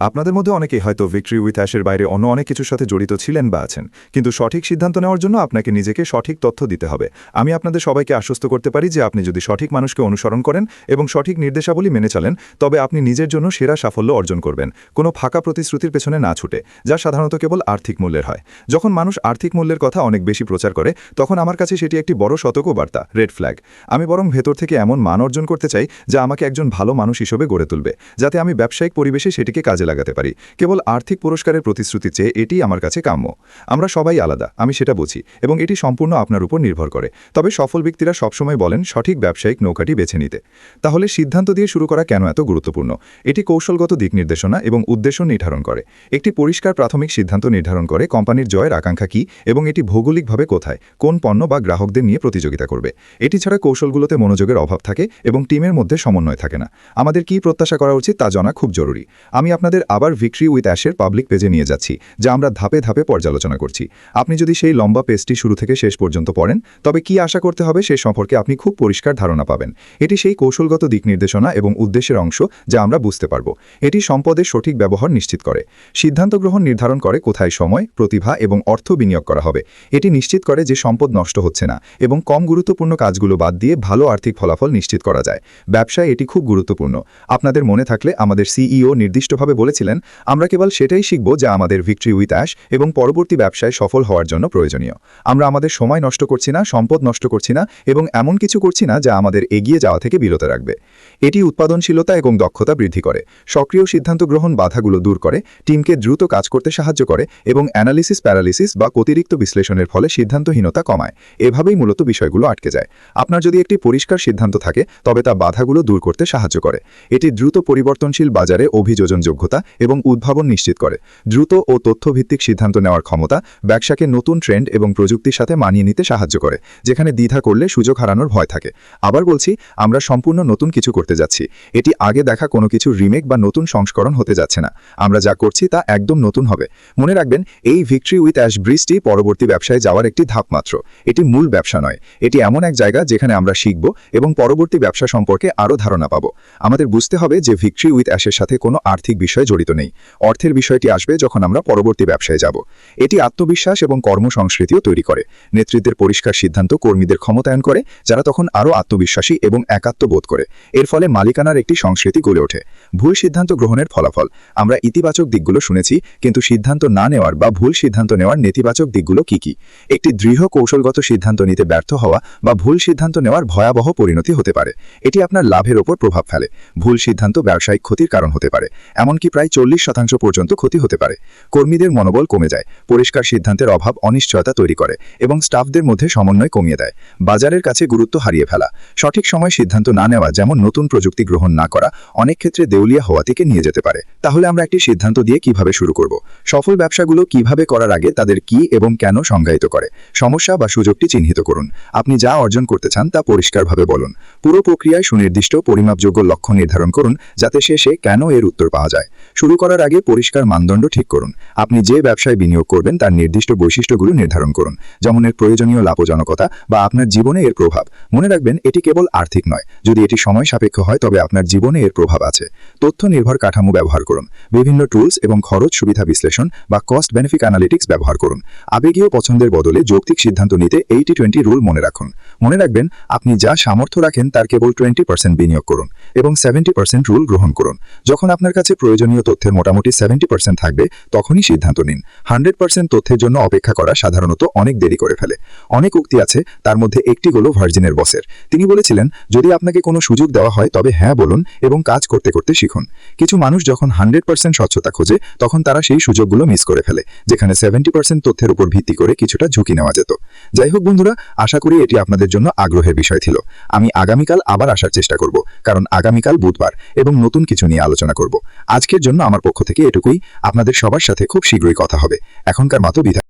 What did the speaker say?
আপনাদের মধ্যে অনেকেই হয়তো ভিক্টরি উইথ অ্যাশের বাইরে অন্য অনেক কিছুর সাথে জড়িত ছিলেন বা আছেন, কিন্তু সঠিক সিদ্ধান্ত নেওয়ার জন্য আপনাকে নিজেকে সঠিক তথ্য দিতে হবে। আমি আপনাদের সবাইকে আশ্বস্ত করতে পারি যে আপনি যদি সঠিক মানুষকে অনুসরণ করেন এবং সঠিক নির্দেশাবলী মেনে চলেন, তবে আপনি নিজের জন্য সেরা সাফল্য অর্জন করবেন, কোনো ফাঁকা প্রতিশ্রুতির পেছনে না ছুটে, যা সাধারণত কেবল আর্থিক মূল্যের হয়। যখন মানুষ আর্থিক মূল্যের কথা অনেক বেশি প্রচার করে, তখন আমার কাছে সেটি একটি বড় সতর্কবার্তা, রেড ফ্ল্যাগ। আমি বরং ভেতর থেকে এমন মান অর্জন করতে চাই যা আমাকে একজন ভালো মানুষ হিসেবে গড়ে তুলবে, যাতে আমি ব্যবসায়িক পরিবেশে সেটিকে কাজে লাগাতে পারি। কেবল আর্থিক পুরস্কারের প্রতিশ্রুতি চেয়ে এটি আমার কাছে কাম্য। আমরা সবাই আলাদা, আমি সেটা বুঝি, এবং এটি সম্পূর্ণ আপনার উপর নির্ভর করে। তবে সফল ব্যক্তিরা সবসময় বলেন সঠিক ব্যবসায়িক নৌকাটি বেছে নিতে। তাহলে সিদ্ধান্ত দিয়ে শুরু করা কেন এত গুরুত্বপূর্ণ? এটি কৌশলগত দিক নির্দেশনা এবং উদ্দেশ্য নির্ধারণ করে। একটি পরিষ্কার প্রাথমিক সিদ্ধান্ত নির্ধারণ করে কোম্পানির জয়ের আকাঙ্ক্ষা কী এবং এটি ভৌগোলিকভাবে কোথায়, কোন পণ্য বা গ্রাহকদের নিয়ে প্রতিযোগিতা করবে। এটি ছাড়া কৌশলগুলোতে মনোযোগের অভাব থাকে এবং টিমের মধ্যে সমন্বয় থাকে না। আমাদের কী প্রত্যাশা করা উচিত তা জানা খুব জরুরি। আমি আপনাদের আবার ভিক্টরি উইথ অ্যাশের পাবলিক পেজে নিয়ে যাচ্ছি, যা আমরা ধাপে ধাপে পর্যালোচনা করছি। আপনি যদি সেই লম্বা পেজটি শুরু থেকে শেষ পর্যন্ত পড়েন, তবে কি আশা করতে হবে সে সম্পর্কে আপনি খুব পরিষ্কার ধারণা পাবেন। এটি সেই কৌশলগত দিক নির্দেশনা এবং উদ্দেশ্যের অংশ যা আমরা বুঝতে পারব। এটি সম্পদের সঠিক ব্যবহার নিশ্চিত করে, সিদ্ধান্ত গ্রহণ নির্ধারণ করে কোথায় সময়, প্রতিভা এবং অর্থ বিনিয়োগ করা হবে। এটি নিশ্চিত করে যে সম্পদ নষ্ট হচ্ছে না এবং কম গুরুত্বপূর্ণ কাজগুলো বাদ দিয়ে ভালো আর্থিক ফলাফল নিশ্চিত করা যায়। ব্যবসায় এটি খুব গুরুত্বপূর্ণ। আপনাদের মনে থাকলে আমাদের সিইও নির্দিষ্টভাবে বলেছিলেন, আমরা কেবল সেটাই শিখব যা আমাদের ভিক্টরি উইথ অ্যাশ এবং পরবর্তী ব্যবসায় সফল হওয়ার জন্য প্রয়োজনীয়। আমরা আমাদের সময় নষ্ট করছি না, সম্পদ নষ্ট করছি না এবং এমন কিছু করছি না যা আমাদের এগিয়ে যাওয়া থেকে বিরত রাখবে। এটি উৎপাদনশীলতা এবং দক্ষতা বৃদ্ধি করে, সক্রিয় সিদ্ধান্ত গ্রহণ বাধাগুলো দূর করে, টিমকে দ্রুত কাজ করতে সাহায্য করে এবং অ্যানালিসিস প্যারালিসিস বা অতিরিক্ত বিশ্লেষণের ফলে সিদ্ধান্তহীনতা কমায়। এভাবেই মূলত বিষয়গুলো আটকে যায়। আপনার যদি একটি পরিষ্কার সিদ্ধান্ত থাকে, তবে তা বাধাগুলো দূর করতে সাহায্য করে। এটি দ্রুত পরিবর্তনশীল বাজারে অভিযোজনযোগ্যতা এবং উদ্ভাবন নিশ্চিত করে। দ্রুত ও তথ্যভিত্তিক সিদ্ধান্ত নেওয়ার ক্ষমতা ব্যবসাকে নতুন ট্রেন্ড এবং প্রযুক্তির সাথে মানিয়ে নিতে সাহায্য করে, যেখানে দ্বিধা করলে সুযোগ হারানোর ভয় থাকে। আবার বলছি, আমরা সম্পূর্ণ নতুন কিছু করতে যাচ্ছি। এটি আগে দেখা কোনো কিছু রিমেক বা নতুন সংস্করণ হতে যাচ্ছে না। আমরা যা করছি তা একদম নতুন হবে। মনে রাখবেন, এই ভিক্টরি উইথ অ্যাশ ব্রিজটি পরবর্তী ব্যবসায় যাওয়ার একটি ধাপ মাত্র। এটি মূল ব্যবসা নয়। এটি এমন এক জায়গা যেখানে আমরা শিখব এবং পরবর্তী ব্যবসা সম্পর্কে আরও ধারণা পাব। আমাদের বুঝতে হবে যে ভিক্টরি উইথ অ্যাশের সাথে কোনো আর্থিক বিষয় জড়িত নেই। অর্থের বিষয়টি আসবে যখন আমরা পরবর্তী ব্যবসায় যাব। এটি আত্মবিশ্বাস এবং কর্মসংস্কৃতিও তৈরি করে। নেতৃত্বের পরিষ্কার সিদ্ধান্ত কর্মীদের ক্ষমতায়ন করে, যারা তখন আরও আত্মবিশ্বাসী এবং একাত্মবোধ করে। এর ফলে মালিকানার একটি সংস্কৃতি গড়ে ওঠে। ভুল সিদ্ধান্ত গ্রহণের ফলাফল। আমরা ইতিবাচক দিকগুলো শুনেছি, কিন্তু সিদ্ধান্ত না নেওয়ার বা ভুল সিদ্ধান্ত নেওয়ার নেতিবাচক দিকগুলো কি কি? একটি দৃঢ় কৌশলগত সিদ্ধান্ত নিতে ব্যর্থ হওয়া বা ভুল সিদ্ধান্ত নেওয়ার ভয়াবহ পরিণতি হতে পারে। এটি আপনার লাভের ওপর প্রভাব ফেলে। ভুল সিদ্ধান্ত ব্যবসায়িক ক্ষতির কারণ হতে পারে, এমনকি প্রায় 40% পর্যন্ত ক্ষতি হতে পারে। কর্মীদের মনোবল কমে যায়। পরিষ্কার সিদ্ধান্তের অভাব অনিশ্চয়তা তৈরি করে এবং স্টাফদের মধ্যে সমন্বয় কমিয়ে দেয়। বাজারের কাছে গুরুত্ব হারিয়ে ফেলা। সঠিক সময় সিদ্ধান্ত না নেওয়া, যেমন নতুন প্রযুক্তি গ্রহণ না করা, অনেক ক্ষেত্রে দেউলিয়া হওয়া থেকে নিয়ে যেতে পারে। তাহলে আমরা একটি সিদ্ধান্ত দিয়ে কিভাবে শুরু করব? সফল ব্যবসাগুলো কিভাবে করার আগে তাদের কি এবং কেন সংজ্ঞায়িত করে। সমস্যা বা সুযোগটি চিহ্নিত করুন। আপনি যা অর্জন করতে চান তা পরিষ্কারভাবে বলুন। পুরো প্রক্রিয়ায় সুনির্দিষ্ট পরিমাপযোগ্য লক্ষ্য নির্ধারণ করুন, যাতে শেষে কেন এর উত্তর পাওয়া যায়। শুরু করার আগে পরিষ্কার মানদণ্ড ঠিক করুন। আপনি যে ব্যবসায় বিনিয়োগ করবেন তার নির্দিষ্ট বৈশিষ্ট্যগুলো নির্ধারণ করুন, যেমন এর প্রয়োজনীয় লাভজনকতা বা আপনার জীবনে এর প্রভাব। মনে রাখবেন, এটি কেবল আর্থিক নয়। যদি এটি সময় সাপেক্ষ হয়, তবে আপনার জীবনে এর প্রভাব আছে। তথ্য নির্ভর কাঠামো ব্যবহার করুন। বিভিন্ন টুলস এবং খরচ সুবিধা বিশ্লেষণ বা কস্ট বেনিফিট অ্যানালিটিক্স ব্যবহার করুন। আবেগীয় পছন্দের বদলে যৌক্তিক সিদ্ধান্ত নিতে 80-20 রুল মনে রাখুন। মনে রাখবেন, আপনি যা সামর্থ্য রাখেন তার কেবল 20% বিনিয়োগ করুন এবং 70% রুল গ্রহণ করুন। যখন আপনার কাছে প্রয়োজনীয় তথ্যের মোটামুটি 70% থাকবে, তখনই সিদ্ধান্ত নিন। 100% তথ্যের জন্য অপেক্ষা করা সাধারণত অনেক দেরি করে ফেলে। অনেক উক্তি আছে, তার মধ্যে একটি হলো ভার্জিনের বসের। তিনি বলেছিলেন, যদি আপনাকে কোনো সুযোগ দেওয়া হয় তবে হ্যাঁ বলুন এবং কাজ করতে করতে শিখুন। কিছু মানুষ যখন 100% স্বচ্ছতা খোঁজে, তখন তারা সেই সুযোগগুলো মিস করে ফেলে, যেখানে 70% তথ্যের উপর ভিত্তি করে কিছুটা ঝুঁকি নেওয়া যেত। যাই হোক বন্ধুরা, আশা করি এটি আপনাদের জন্য আগ্রহের বিষয় ছিল। আমি আগামীকাল আবার আসার চেষ্টা করব, কারণ আগামীকাল বুধবার এবং নতুন কিছু নিয়ে আলোচনা করব। আজকের জন্য আমার পক্ষ থেকে এটুকুই। আপনাদের সবার সাথে খুব শীঘ্রই কথা হবে। এখনকার মতো বিদায়।